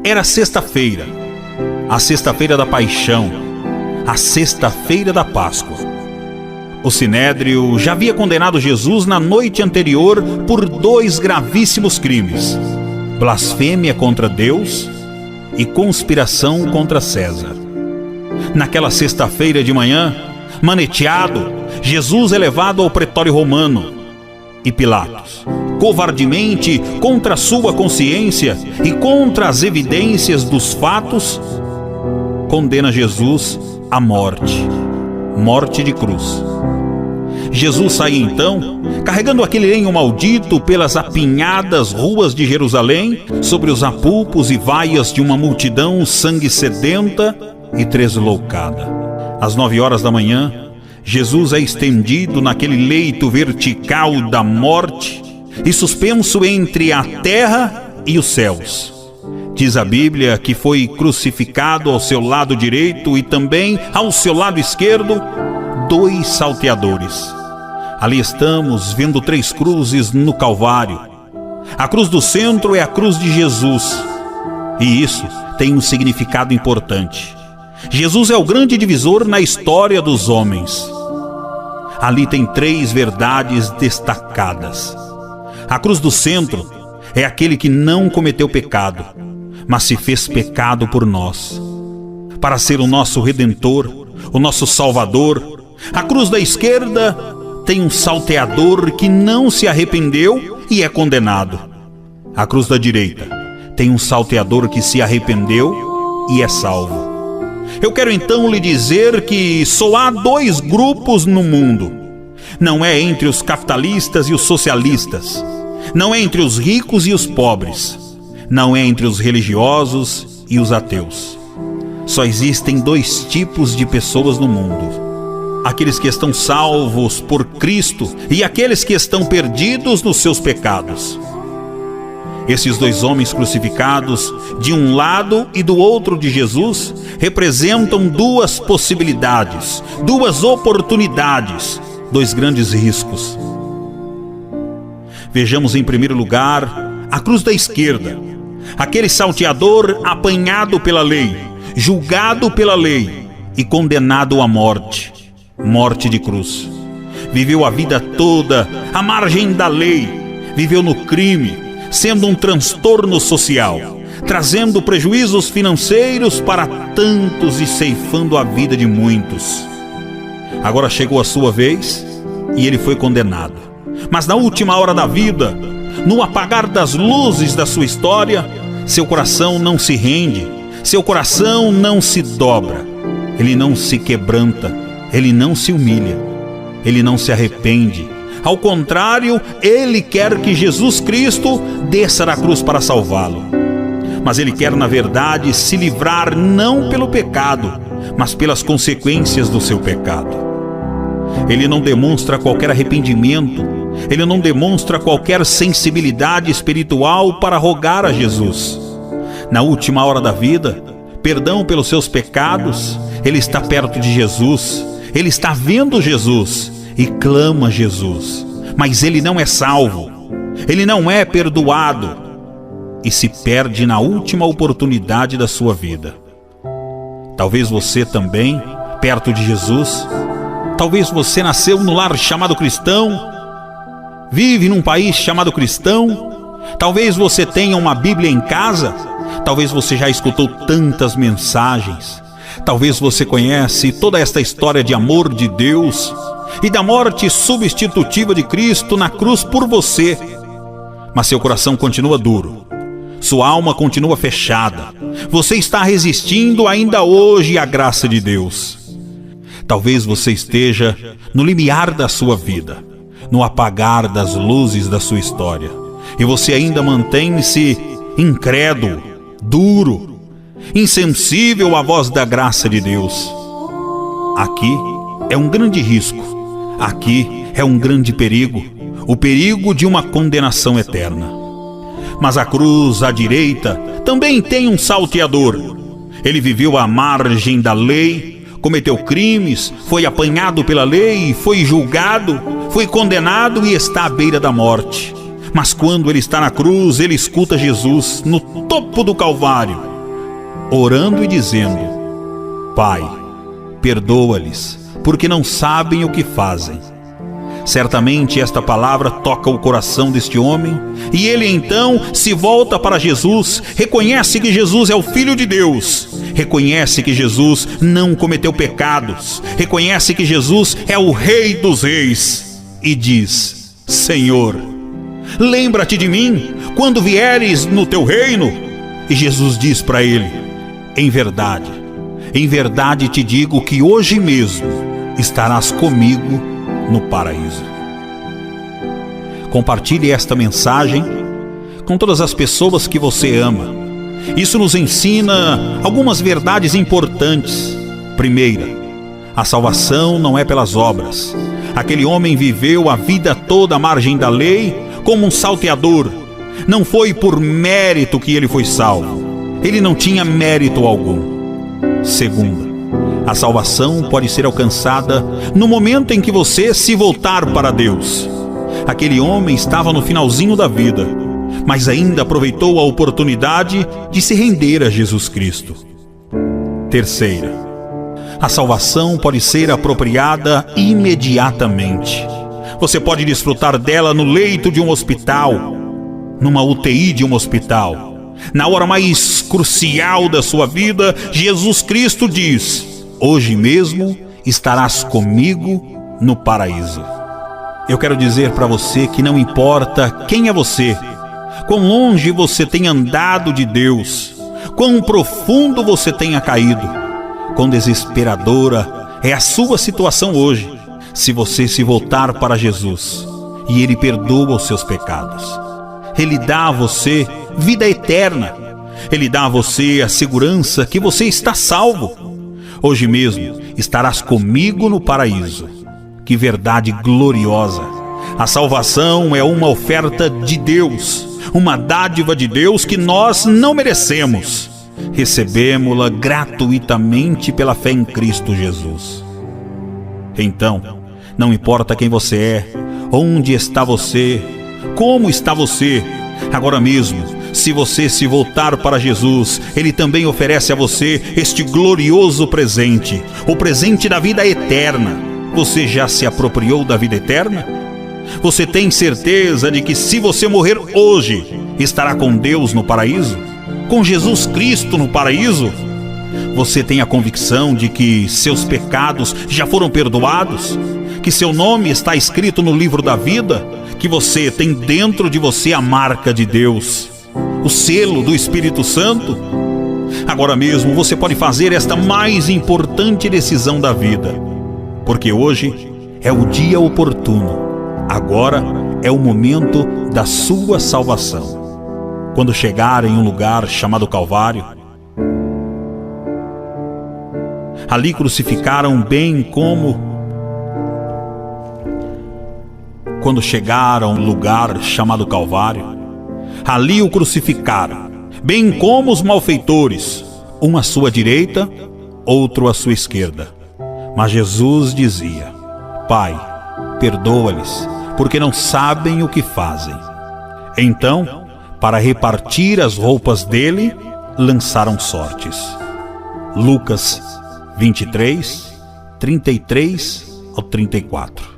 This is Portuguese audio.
Era sexta-feira, a sexta-feira da paixão, a sexta-feira da Páscoa. O Sinédrio já havia condenado Jesus na noite anterior por 2 gravíssimos crimes: blasfêmia contra Deus e conspiração contra César. Naquela sexta-feira de manhã, maneteado, Jesus é levado ao pretório romano e Pilatos, covardemente, contra sua consciência e contra as evidências dos fatos, condena Jesus à morte de cruz. Jesus sai então, carregando aquele lenho maldito pelas apinhadas ruas de Jerusalém, sobre os apulpos e vaias de uma multidão sangue sedenta e tresloucada. Às 9 horas da manhã, Jesus é estendido naquele leito vertical da morte e suspenso entre a terra e os céus. Diz a Bíblia que foi crucificado ao seu lado direito e também ao seu lado esquerdo 2 salteadores. Ali estamos vendo 3 cruzes no Calvário. A cruz do centro é a cruz de Jesus, e isso tem um significado importante. Jesus é o grande divisor na história dos homens. Ali tem 3 verdades destacadas. A cruz do centro é aquele que não cometeu pecado, mas se fez pecado por nós, para ser o nosso Redentor, o nosso Salvador. A cruz da esquerda tem um salteador que não se arrependeu e é condenado. A cruz da direita tem um salteador que se arrependeu e é salvo. Eu quero então lhe dizer que só há 2 grupos no mundo. Não é entre os capitalistas e os socialistas. Não é entre os ricos e os pobres. Não é entre os religiosos e os ateus. Só existem 2 tipos de pessoas no mundo: aqueles que estão salvos por Cristo e aqueles que estão perdidos nos seus pecados. Esses 2 homens crucificados, de um lado e do outro de Jesus, representam 2 possibilidades, 2 oportunidades, 2 grandes riscos. Vejamos em primeiro lugar a cruz da esquerda, aquele salteador apanhado pela lei, julgado pela lei e condenado à morte de cruz. Viveu a vida toda à margem da lei, viveu no crime, sendo um transtorno social, trazendo prejuízos financeiros para tantos e ceifando a vida de muitos. Agora chegou a sua vez e ele foi condenado. Mas na última hora da vida, no apagar das luzes da sua história, seu coração não se rende, seu coração não se dobra, ele não se quebranta, ele não se humilha, ele não se arrepende. Ao contrário, ele quer que Jesus Cristo desça da cruz para salvá-lo. Mas ele quer, na verdade, se livrar não pelo pecado, mas pelas consequências do seu pecado. Ele não demonstra qualquer arrependimento, ele não demonstra qualquer sensibilidade espiritual para rogar a Jesus. Na última hora da vida, perdão pelos seus pecados, ele está perto de Jesus, ele está vendo Jesus e clama Jesus, mas ele não é salvo, ele não é perdoado e se perde na última oportunidade da sua vida. Talvez você também, perto de Jesus, talvez você nasceu no lar chamado cristão, vive num país chamado cristão, talvez você tenha uma Bíblia em casa, talvez você já escutou tantas mensagens, talvez você conhece toda esta história de amor de Deus e da morte substitutiva de Cristo na cruz por você, mas seu coração continua duro, sua alma continua fechada, você está resistindo ainda hoje à graça de Deus. Talvez você esteja no limiar da sua vida, no apagar das luzes da sua história, e você ainda mantém-se incrédulo, duro, insensível à voz da graça de Deus. Aqui é um grande risco. Aqui é um grande perigo, o perigo de uma condenação eterna. Mas a cruz à direita também tem um salteador. Ele viveu à margem da lei, cometeu crimes, foi apanhado pela lei, foi julgado, foi condenado e está à beira da morte. Mas quando ele está na cruz, ele escuta Jesus no topo do Calvário. orando e dizendo: Pai, perdoa-lhes, porque não sabem o que fazem. Certamente esta palavra toca o coração deste homem, e ele então se volta para Jesus, reconhece que Jesus é o Filho de Deus, reconhece que Jesus não cometeu pecados, reconhece que Jesus é o Rei dos Reis, e diz: Senhor, lembra-te de mim quando vieres no teu reino. E Jesus diz para ele: em verdade te digo que hoje mesmo estarás comigo no paraíso. Compartilhe esta mensagem com todas as pessoas que você ama. Isso nos ensina algumas verdades importantes. Primeira, a salvação não é pelas obras. Aquele homem viveu a vida toda à margem da lei como um salteador. Não foi por mérito que ele foi salvo. Ele não tinha mérito algum. Segunda, a salvação pode ser alcançada no momento em que você se voltar para Deus. Aquele homem estava no finalzinho da vida, mas ainda aproveitou a oportunidade de se render a Jesus Cristo. Terceira, a salvação pode ser apropriada imediatamente. Você pode desfrutar dela no leito de um hospital, numa UTI de um hospital. Na hora mais crucial da sua vida, Jesus Cristo diz: hoje mesmo estarás comigo no paraíso. Eu quero dizer para você que não importa quem é você, quão longe você tenha andado de Deus, quão profundo você tenha caído, quão desesperadora é a sua situação hoje, se você se voltar para Jesus e Ele perdoa os seus pecados. Ele dá a você vida eterna. Ele dá a você a segurança que você está salvo. Hoje mesmo estarás comigo no paraíso. Que verdade gloriosa! A salvação é uma oferta de Deus, uma dádiva de Deus que nós não merecemos. Recebemos-la gratuitamente pela fé em Cristo Jesus. Então, não importa quem você é, onde está você, como está você, agora mesmo, se você se voltar para Jesus, Ele também oferece a você este glorioso presente, o presente da vida eterna. Você já se apropriou da vida eterna? Você tem certeza de que se você morrer hoje, estará com Deus no paraíso? Com Jesus Cristo no paraíso? Você tem a convicção de que seus pecados já foram perdoados? Que seu nome está escrito no livro da vida? Que você tem dentro de você a marca de Deus, o selo do Espírito Santo? Agora mesmo você pode fazer esta mais importante decisão da vida, porque hoje é o dia oportuno. Agora é o momento da sua salvação. Quando chegar em um lugar chamado Calvário, ali crucificaram bem como... Quando chegaram a um lugar chamado Calvário, ali o crucificaram, bem como os malfeitores, um à sua direita, outro à sua esquerda. Mas Jesus dizia: Pai, perdoa-lhes, porque não sabem o que fazem. Então, para repartir as roupas dele, lançaram sortes. Lucas 23, 33 ao 34.